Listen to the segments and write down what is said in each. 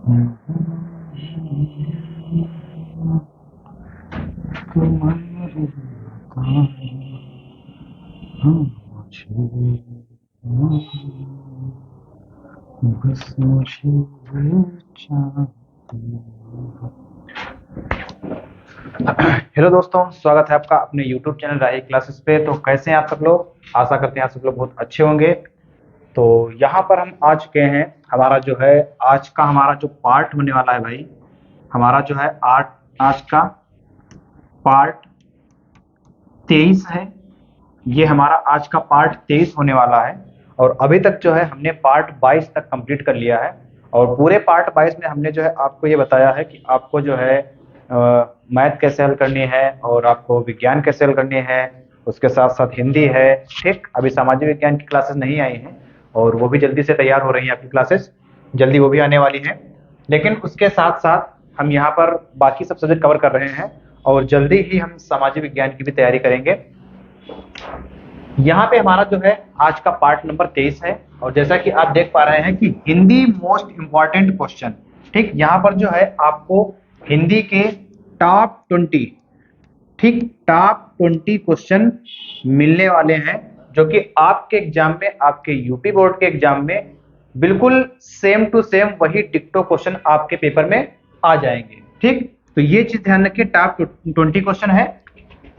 तुम्हारे मुझे बस मुझे चाहती हो। हेलो दोस्तों, स्वागत है आपका अपने YouTube चैनल राही क्लासेस पे। तो कैसे हैं आप सब लोग? आशा करते हैं आप सब लोग बहुत अच्छे होंगे। तो यहाँ पर हम आ चुके हैं। हमारा जो है आज का हमारा जो पार्ट होने वाला है भाई, हमारा जो है आर्ट आज का पार्ट 23 है। ये हमारा आज का पार्ट 23 होने वाला है। और अभी तक जो है हमने पार्ट 22 तक कंप्लीट कर लिया है। और पूरे पार्ट 22 में हमने जो है आपको ये बताया है कि आपको जो है मैथ कैसे हल करनी है और आपको विज्ञान कैसे हल करनी है। उसके साथ साथ हिंदी है। ठीक, अभी सामाजिक विज्ञान की क्लासेस नहीं आई हैं और वो भी जल्दी से तैयार हो रही हैं आपकी क्लासेस, जल्दी वो भी आने वाली हैं। लेकिन उसके साथ साथ हम यहाँ पर बाकी सब सब्जेक्ट कवर कर रहे हैं और जल्दी ही हम सामाजिक विज्ञान की भी तैयारी करेंगे। यहाँ पे हमारा जो है आज का पार्ट नंबर 23 है। और जैसा कि आप देख पा रहे हैं कि हिंदी मोस्ट इंपॉर्टेंट क्वेश्चन, ठीक, यहाँ पर जो है आपको हिंदी के टॉप 20, ठीक, टॉप 20 क्वेश्चन मिलने वाले हैं, जो कि आपके एग्जाम में, आपके यूपी बोर्ड के एग्जाम में बिल्कुल सेम टू सेम वही डिक्टो क्वेश्चन आपके पेपर में आ जाएंगे। ठीक, तो ये चीज ध्यान रखिए, टॉप 20 क्वेश्चन है।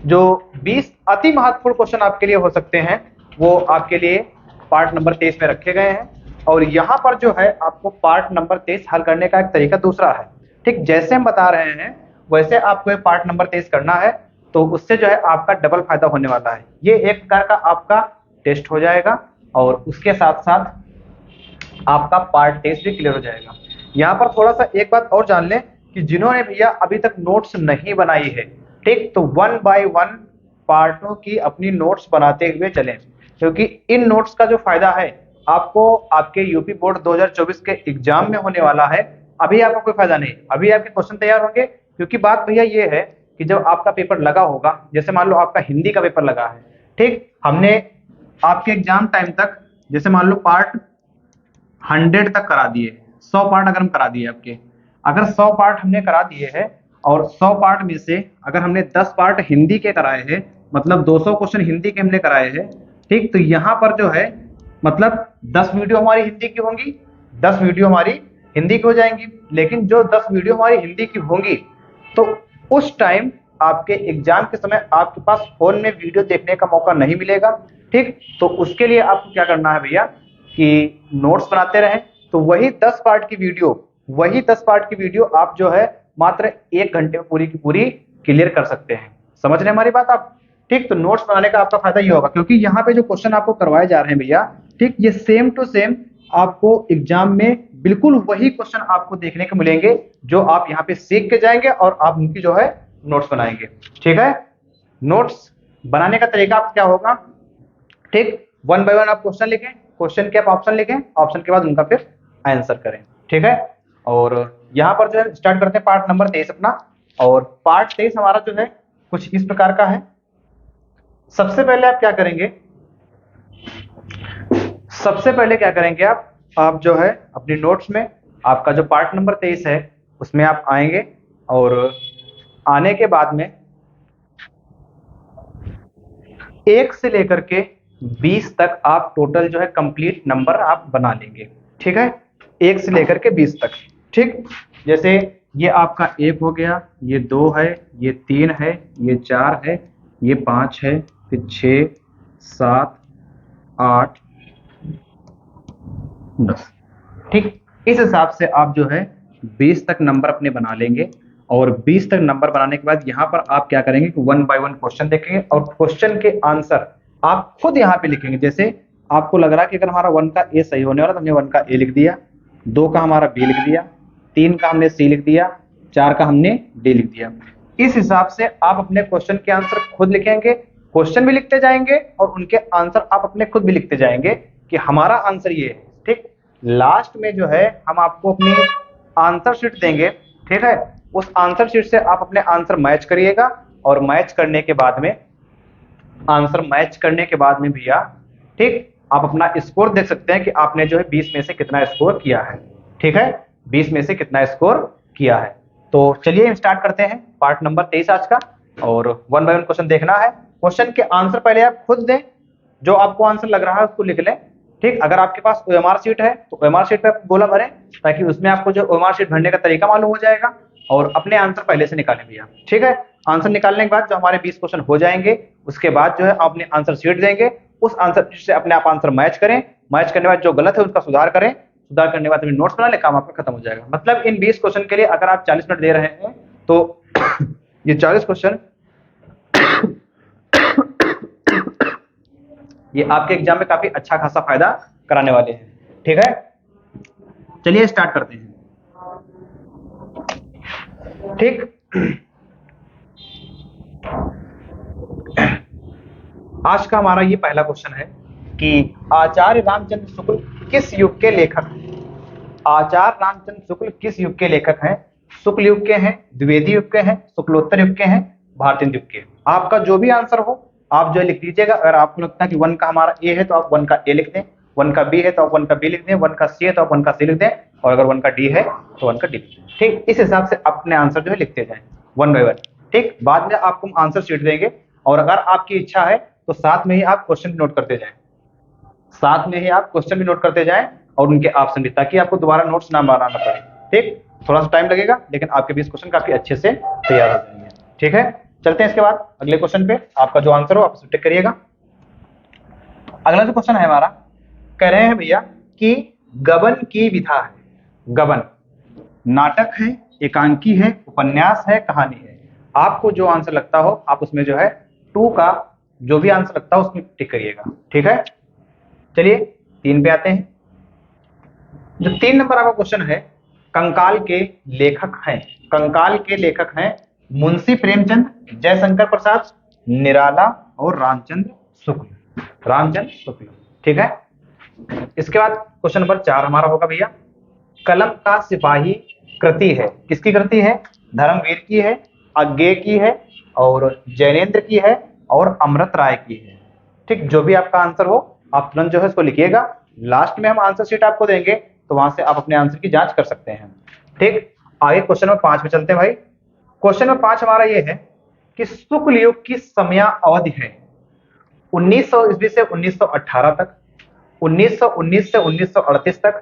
जो 20 अति महत्वपूर्ण क्वेश्चन आपके लिए हो सकते हैं, वो आपके लिए पार्ट नंबर 23 में रखे गए हैं। और यहाँ पर जो है आपको पार्ट नंबर 23 हल करने का एक तरीका दूसरा है। ठीक, जैसे हम बता रहे हैं वैसे आपको पार्ट नंबर 23 करना है, तो उससे जो है आपका डबल फायदा होने वाला है। ये एक प्रकार का आपका टेस्ट हो जाएगा और उसके साथ साथ आपका पार्ट टेस्ट भी क्लियर हो जाएगा। यहाँ पर थोड़ा सा एक बात और जान लें कि जिन्होंने भैया अभी तक नोट्स नहीं बनाई है, ठीक, तो 1 बाय 1 पार्टों की अपनी नोट्स बनाते हुए चलें, क्योंकि इन नोट्स का जो फायदा है आपको आपके यूपी बोर्ड 2024 के एग्जाम में होने वाला है। अभी आपको कोई फायदा नहीं, अभी आपके क्वेश्चन तैयार होंगे। क्योंकि बात भैया ये है कि जब आपका पेपर लगा होगा, जैसे मान लो आपका हिंदी का पेपर लगा है, ठीक, हमने आपके एग्जाम टाइम तक जैसे मान लो पार्ट 100 तक करा दिए, 100 पार्ट अगर हम करा दिए आपके, अगर 100 पार्ट हमने करा दिए हैं और 100 पार्ट में से अगर हमने 10 पार्ट हिंदी के कराए हैं, मतलब 200 क्वेश्चन हिंदी के हमने कराए हैं, ठीक, तो यहाँ पर जो है मतलब 10 वीडियो हमारी हिंदी की होंगी, 10 वीडियो हमारी हिंदी की हो जाएंगी। लेकिन जो 10 वीडियो हमारी हिंदी की होंगी, तो उस टाइम आपके एग्जाम के समय आपके पास फोन में वीडियो देखने का मौका नहीं मिलेगा। ठीक, तो उसके लिए आपको क्या करना है भैया कि नोट्स बनाते रहें। तो वही 10 पार्ट की वीडियो आप जो है मात्र 1 घंटे में पूरी की पूरी क्लियर कर सकते हैं। समझ रहे हैं हमारी बात आप? ठीक, तो नोट्स बनाने का आपका फायदा ये होगा, क्योंकि यहाँ पे जो क्वेश्चन आपको करवाए जा रहे हैं भैया, ठीक, ये सेम टू सेम आपको एग्जाम में बिल्कुल वही क्वेश्चन आपको देखने को मिलेंगे जो आप यहाँ पे सीख के जाएंगे और आप उनकी जो है नोट्स बनाएंगे। ठीक है, नोट्स बनाने का तरीका आपका क्या होगा? ठीक, 1 बाय 1 आप क्वेश्चन लिखें, क्वेश्चन के आप ऑप्शन लिखें, ऑप्शन के बाद उनका फिर आंसर करें। ठीक है, और यहाँ पर जो है स्टार्ट करते हैं पार्ट नंबर 23 अपना। और पार्ट 23 हमारा जो है कुछ इस प्रकार का है। सबसे पहले आप क्या करेंगे, सबसे पहले क्या करेंगे आप जो है अपनी नोट्स में आपका जो पार्ट नंबर 23 है उसमें आप आएंगे। और आने के बाद में 1 से लेकर के 20 तक आप टोटल जो है कंप्लीट नंबर आप बना लेंगे। ठीक है, 1 से लेकर के 20 तक। ठीक, जैसे ये आपका 1 हो गया, ये 2 है, ये 3 है, ये 4 है, ये 5 है, फिर 6, 7, 8, 10। ठीक, इस हिसाब से आप जो है 20 तक नंबर अपने बना लेंगे। और 20 तक नंबर बनाने के बाद यहाँ पर आप क्या करेंगे कि 1 बाय 1 क्वेश्चन देखेंगे और क्वेश्चन के आंसर आप खुद यहाँ पे लिखेंगे। जैसे आपको लग रहा है कि अगर हमारा 1 का ए सही होने वाला तो हमने 1 का ए लिख दिया, 2 का हमारा बी लिख दिया, 3 का हमने सी लिख दिया, 4 का हमने डी लिख दिया। इस हिसाब से आप अपने क्वेश्चन के आंसर खुद लिखेंगे, क्वेश्चन भी लिखते जाएंगे और उनके आंसर आप अपने खुद भी लिखते जाएंगे कि हमारा आंसर ये है। ठीक, लास्ट में जो है हम आपको अपनी आंसर शीट देंगे। ठीक है, उस आंसर शीट से आप अपने आंसर मैच करिएगा और मैच करने के बाद में, आंसर मैच करने के बाद में भैया, ठीक, आप अपना स्कोर देख सकते हैं कि आपने जो है 20 में से कितना स्कोर किया है। ठीक है, 20 में से कितना स्कोर किया है। तो चलिए स्टार्ट करते हैं पार्ट नंबर 23 आज का, और वन बाय वन क्वेश्चन देखना है। क्वेश्चन के आंसर पहले आप खुद दें, जो आपको आंसर लग रहा है उसको लिख लें। ठीक, अगर आपके पास ओएमआर शीट है तो ओएमआर शीट पे आप गोला भरें, ताकि उसमें आपको जो ओएमआर शीट भरने का तरीका मालूम हो जाएगा, और अपने आंसर पहले से निकालें भैया। ठीक है, आंसर निकालने के बाद जो हमारे 20 क्वेश्चन हो जाएंगे, उसके बाद जो है आप अपने आंसर शीट देंगे, उस आंसर शीट से अपने आप आंसर मैच करें, मैच करने के बाद जो गलत है उसका सुधार करें, सुधार करने के बाद नोट्स बना ले, काम आपका खत्म हो जाएगा। मतलब इन 20 क्वेश्चन के लिए अगर आप 40 मिनट दे रहे हैं तो ये 40 क्वेश्चन ये आपके एग्जाम में काफी अच्छा खासा फायदा कराने वाले हैं। ठीक है, चलिए स्टार्ट करते हैं। ठीक, आज का हमारा ये पहला क्वेश्चन है कि आचार्य रामचंद्र शुक्ल किस युग के लेखक हैं। आचार्य रामचंद्र शुक्ल किस युग के लेखक हैं? शुक्ल युग के हैं, द्विवेदी युग के हैं, शुक्लोत्तर युग के हैं, भारतीय युग के। आपका जो भी आंसर हो आप जो लिख दीजिएगा। अगर आपको लगता है कि 1 का हमारा ए है तो आप 1 का ए लिख दें, 1 का बी है तो आप 1 का बी लिख दें, 1 का सी है तो आप 1 का सी लिख दें, और अगर 1 का डी है तो 1 का डी लिख दें। ठीक, इस हिसाब से अपने आंसर जो है लिखते जाएं वन बाय वन। ठीक, बाद में आपको आंसर शीट देंगे, और अगर आपकी इच्छा है तो साथ में ही आप क्वेश्चन भी नोट करते जाएं, साथ में ही आप क्वेश्चन भी नोट करते जाएं और उनके ऑप्शन भी, ताकि आपको दोबारा नोट्स ना बनाना पड़े। ठीक, थोड़ा सा टाइम लगेगा लेकिन आपके 20 क्वेश्चन काफी अच्छे से तैयार हो जाएंगे। ठीक है, चलते हैं इसके बाद अगले क्वेश्चन पे। आपका जो आंसर हो आप टिक करिएगा। अगला जो क्वेश्चन है हमारा, कह रहे हैं भैया कि गबन की विधा है। गबन नाटक है, एकांकी है, उपन्यास है, कहानी है। आपको जो आंसर लगता हो आप उसमें जो है 2 का जो भी आंसर लगता हो उसमें टिक करिएगा। ठीक है, चलिए 3 पे आते हैं। जो 3 नंबर आपका क्वेश्चन है, कंकाल के लेखक हैं। कंकाल के लेखक हैं मुंशी प्रेमचंद, जयशंकर प्रसाद, निराला और रामचंद्र शुक्ल। रामचंद्र शुक्ल। ठीक है, इसके बाद क्वेश्चन नंबर 4 हमारा होगा भैया, कलम का सिपाही कृति है। किसकी कृति है? धर्मवीर की है, अज्ञेय की है, और जैनेन्द्र की है, और अमृत राय की है। ठीक, जो भी आपका आंसर हो आप तुरंत जो है इसको लिखिएगा। लास्ट में हम आंसर शीट आपको देंगे तो वहां से आप अपने आंसर की जांच कर सकते हैं। ठीक, आगे क्वेश्चन नंबर 5 पे चलते हैं भाई। क्वेश्चन नंबर 5 हमारा ये है कि शुक्ल युग की समयावधि है 1900 ईस्वी से 1918 तक, 1919 से 1938 तक,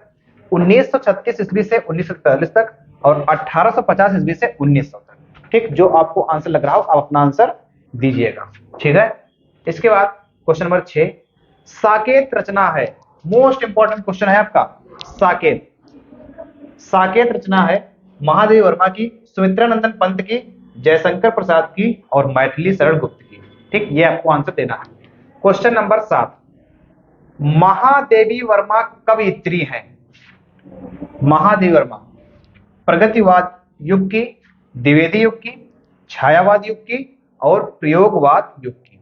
1936 ईस्वी से 1943 तक, और 1850 ईस्वी से 1900 तक। ठीक, जो आपको आंसर लग रहा हो आप अपना आंसर दीजिएगा। ठीक है, इसके बाद क्वेश्चन नंबर 6, साकेत रचना है। मोस्ट इंपॉर्टेंट क्वेश्चन है आपका साकेत। साकेत रचना है महादेवी वर्मा की, सुमित्रानंदन पंत की, जयशंकर प्रसाद की, और मैथिली शरण गुप्त की। ठीक, ये आपको आंसर देना है। क्वेश्चन नंबर 7, महादेवी वर्मा कवयित्री हैं। महादेवी वर्मा प्रगतिवाद युग की, द्विवेदी युग की, छायावाद युग की, और प्रयोगवाद युग की।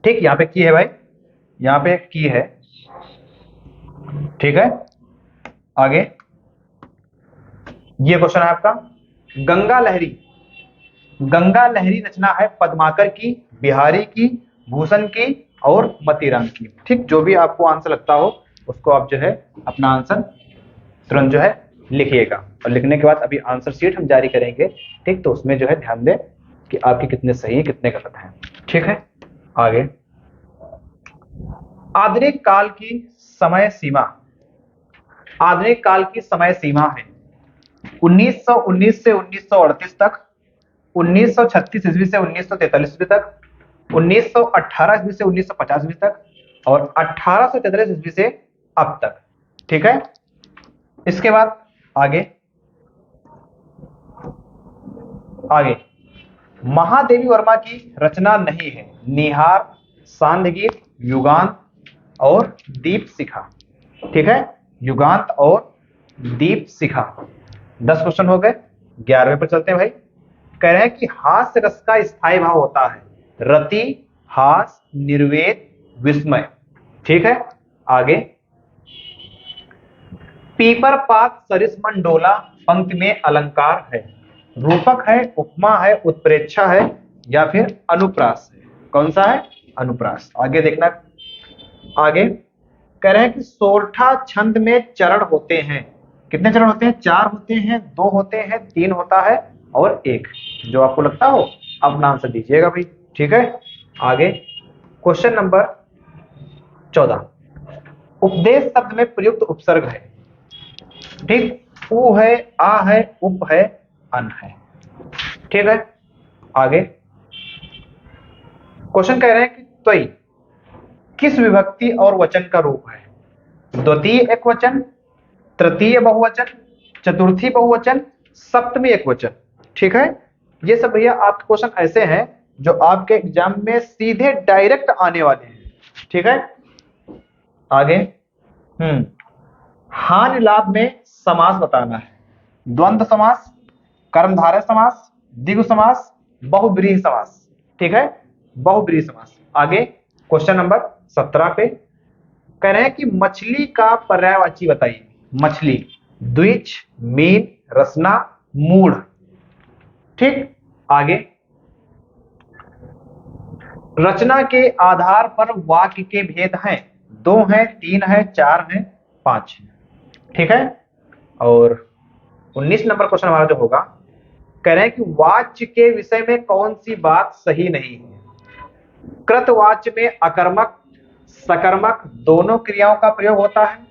ठीक, यहाँ पे की है भाई, यहाँ पे की है। ठीक है, आगे ये क्वेश्चन है आपका, गंगा लहरी। गंगा लहरी रचना है पद्माकर की, बिहारी की, भूषण की, और मतीराम की। ठीक, जो भी आपको आंसर लगता हो उसको आप जो है अपना आंसर तुरंत जो है लिखिएगा, और लिखने के बाद अभी आंसर शीट हम जारी करेंगे। ठीक, तो उसमें जो है ध्यान दें कि आपके कितने सही हैं कितने गलत हैं। ठीक है, आगे आधुनिक काल की समय सीमा। आधुनिक काल की समय सीमा है 1919 से 1938 तक, 1936 ईस्वी से 1943 ईस्वी तक, 1918 ईस्वी से 1950 ईस्वी तक, और 1843 ईस्वी से अब तक। ठीक है, इसके बाद आगे महादेवी वर्मा की रचना नहीं है निहार, सांध्य, युगांत और दीप शिखा। ठीक है, युगांत और दीप शिखा। 10 क्वेश्चन हो गए। 11वें पर चलते हैं भाई। कह रहे हैं कि हास्य रस का स्थायी भाव होता है रति, हास, निर्वेद, विस्मय। ठीक है, आगे पीपर पात सरिस मंडोला पंक्ति में अलंकार है, रूपक है, उपमा है, उत्प्रेक्षा है, या फिर अनुप्रास है। कौन सा है? अनुप्रास। आगे देखना, आगे कह रहे हैं कि सोरठा छंद में चरण होते हैं कितने चरण होते हैं? 4 होते हैं, 2 होते हैं, 3 होता है और 1। जो आपको लगता हो अपना आंसर दीजिएगा भाई। ठीक है, आगे क्वेश्चन नंबर 14। उपदेश शब्द में प्रयुक्त उपसर्ग है। ठीक, उ है, आ है, उप है, अन है। ठीक है, आगे क्वेश्चन कह रहे हैं कि त्वयि किस विभक्ति और वचन का रूप है? द्वितीय एकवचन, तृतीय बहुवचन, चतुर्थी बहुवचन, सप्तमी एकवचन। ठीक है, ये सब भैया आपके क्वेश्चन ऐसे हैं जो आपके एग्जाम में सीधे डायरेक्ट आने वाले हैं। ठीक है, आगे हानि लाभ में समास बताना है। द्वंद्व समास, कर्मधारय समास, द्विगु समास, बहुब्रीहि समास। ठीक है, बहुब्रीहि समास। आगे क्वेश्चन नंबर 17 पे कह रहे हैं कि मछली का पर्यायवाची बताइए। मछली, द्विज, मीन, रसना, मूढ़। ठीक, आगे रचना के आधार पर वाक्य के भेद हैं। 2 हैं, 3 हैं, 4 हैं, 5 हैं। ठीक है, और 19 नंबर क्वेश्चन हमारा जो होगा, कह रहे हैं कि वाच्य के विषय में कौन सी बात सही नहीं है? कृतवाच्य में अकर्मक सकर्मक दोनों क्रियाओं का प्रयोग होता है।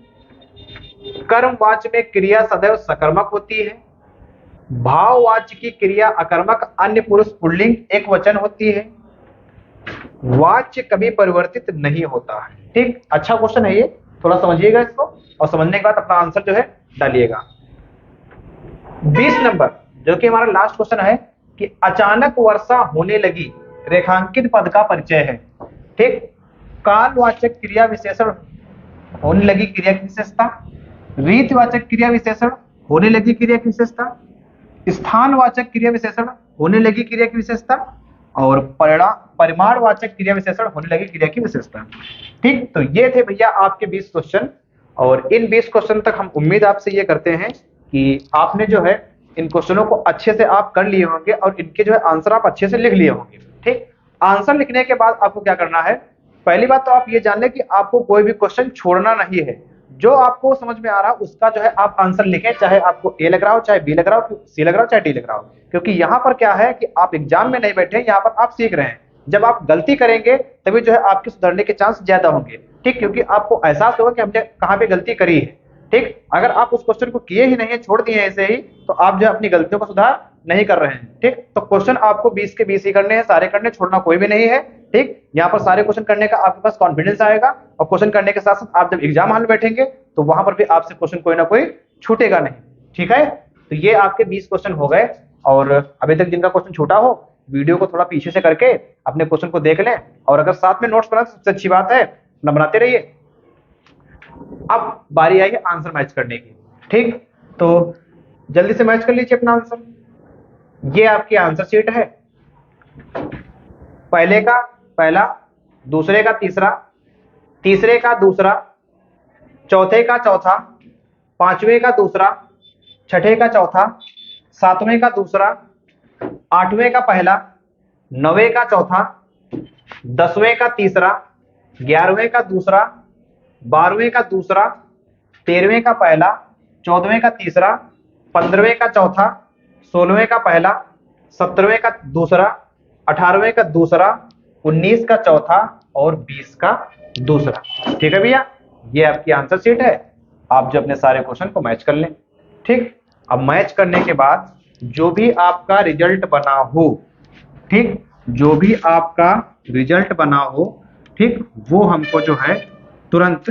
कर्मवाच्य में क्रिया सदैव सकर्मक होती है। भाववाच्य की क्रिया अकर्मक अन्य पुरुष पुल्लिंग एक वचन होती है। वाच्य कभी परिवर्तित नहीं होता है। ठीक, अच्छा क्वेश्चन है ये, थोड़ा समझिएगा इसको और समझने के बाद अपना आंसर जो है डालिएगा। 20 नंबर जो कि हमारा लास्ट क्वेश्चन है कि अचानक वर्षा होने लगी रेखांकित पद का परिचय है। ठीक, कालवाचक क्रिया विशेषण होने लगी क्रिया की विशेषता, रीतवाचक क्रिया विशेषण होने लगी क्रिया की विशेषता, स्थानवाचक क्रिया विशेषण होने लगी क्रिया की विशेषता और परिमाणवाचक क्रिया विशेषण होने लगी क्रिया की विशेषता। ठीक, तो ये थे भैया आपके 20 क्वेश्चन और इन 20 क्वेश्चन तक हम उम्मीद आपसे ये करते हैं कि आपने जो है इन क्वेश्चनों को अच्छे से आप कर लिए होंगे और इनके जो है आंसर आप अच्छे से लिख लिए होंगे। ठीक, आंसर लिखने के बाद आपको क्या करना है? पहली बात तो आप ये जान लें कि आपको कोई भी क्वेश्चन छोड़ना नहीं है। जो आपको समझ में आ रहा है उसका जो है आप आंसर लिखें, चाहे आपको ए लग रहा हो, चाहे बी लग रहा हो, सी लग रहा हो, चाहे डी लग रहा हो। क्योंकि यहाँ पर क्या है कि आप एग्जाम में नहीं बैठे, यहाँ पर आप सीख रहे हैं। जब आप गलती करेंगे तभी जो है आपके सुधरने के चांस ज्यादा होंगे। ठीक, क्योंकि आपको एहसास होगा कि हमने कहाँ पे गलती करी है। ठीक, अगर आप उस क्वेश्चन को किए ही नहीं है, छोड़ दिए ऐसे ही, तो आप जो है अपनी गलतियों का सुधार नहीं कर रहे हैं। ठीक, तो क्वेश्चन आपको 20 के 20 ही करने हैं, सारे करने, छोड़ना कोई भी नहीं है। ठीक, यहाँ पर सारे क्वेश्चन करने का आपके पास कॉन्फिडेंस आएगा और क्वेश्चन करने के साथ साथ आप जब एग्जाम हॉल में बैठेंगे तो वहां पर भी आपसे क्वेश्चन कोई ना कोई छूटेगा नहीं। ठीक है, तो ये आपके 20 क्वेश्चन हो गए और अभी तक जिनका क्वेश्चन छूटा हो वीडियो को थोड़ा पीछे से करके अपने क्वेश्चन को देख लें और अगर साथ में नोट्स बना तो सबसे अच्छी बात है, अपना बनाते रहिए। अब बारी आई है आंसर मैच करने की। ठीक, तो जल्दी से मैच कर लीजिए अपना आंसर। ये आपकी आंसर शीट है। पहले का पहला, दूसरे का तीसरा, तीसरे का दूसरा, चौथे का चौथा, पांचवें का दूसरा, छठे का चौथा, सातवें का दूसरा, आठवें का पहला, नौवें का चौथा, 10वें का तीसरा, 11वें का दूसरा, 12वें का दूसरा, 13वें का पहला, 14वें का तीसरा, 15वें का चौथा, 16वें का पहला, 17वें का दूसरा, 18वें का दूसरा, 19 का चौथा और 20 का दूसरा। ठीक है भैया, ये आपकी आंसर शीट है। आप जो अपने सारे क्वेश्चन को मैच कर लें। ठीक, अब मैच करने के बाद जो भी आपका रिजल्ट बना हो, ठीक, जो भी आपका रिजल्ट बना हो, ठीक, वो हमको जो है तुरंत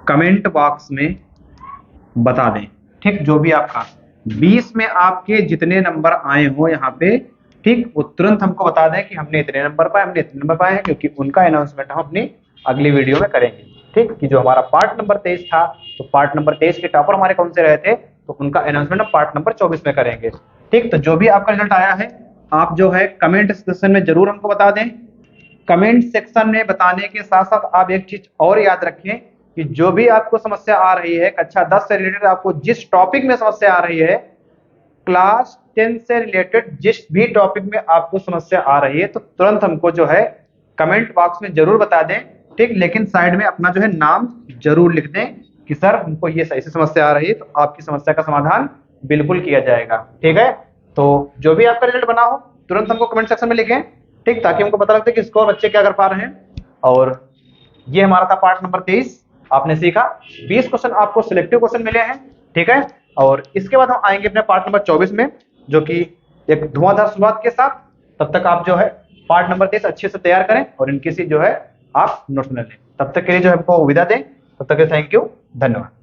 कमेंट बॉक्स में बता दें। ठीक, जो भी आपका 20 में आपके जितने नंबर आए हो यहाँ पे, ठीक, वो तुरंत हमको बता दें कि हमने इतने नंबर पाए, हमने इतने नंबर पाए हैं, क्योंकि उनका अनाउंसमेंट हम अपनी अगली वीडियो में करेंगे। ठीक, कि जो हमारा पार्ट नंबर 23 था, तो पार्ट नंबर 23 के टॉपर हमारे कौन से रहे थे, तो उनका अनाउंसमेंट हम पार्ट नंबर 24 में करेंगे। ठीक, तो जो भी आपका रिजल्ट आया है आप जो है कमेंट सेक्शन में जरूर हमको बता दें। कमेंट सेक्शन में बताने के साथ साथ आप एक चीज और याद रखें कि जो भी आपको समस्या आ रही है, कक्षा 10 से रिलेटेड आपको जिस टॉपिक में समस्या आ रही है, क्लास 10 से रिलेटेड जिस भी टॉपिक में आपको समस्या आ रही है, तो तुरंत हमको जो है कमेंट बॉक्स में जरूर बता दें। ठीक, लेकिन साइड में अपना जो है नाम जरूर लिख दें कि सर हमको ये ऐसी समस्या आ रही है, तो आपकी समस्या का समाधान बिल्कुल किया जाएगा। ठीक है, तो जो भी आपका रिजल्ट बना हो तुरंत हमको कमेंट सेक्शन में लिखें, ठीक, ताकि हमको पता लगता है कि स्कोर बच्चे क्या कर पा रहे हैं। और ये हमारा था पार्ट नंबर 23। आपने सीखा 20 क्वेश्चन आपको सिलेक्टिव क्वेश्चन मिले हैं। ठीक है, और इसके बाद हम आएंगे अपने पार्ट नंबर 24 में, जो कि एक धुआंधार शुरुआत के साथ। तब तक आप जो है पार्ट नंबर 23 अच्छे से तैयार करें और इनकी सी जो है आप नोट्स बना लें। तब तक के लिए जो है हमको विदा दें। तब तक के थैंक यू, धन्यवाद।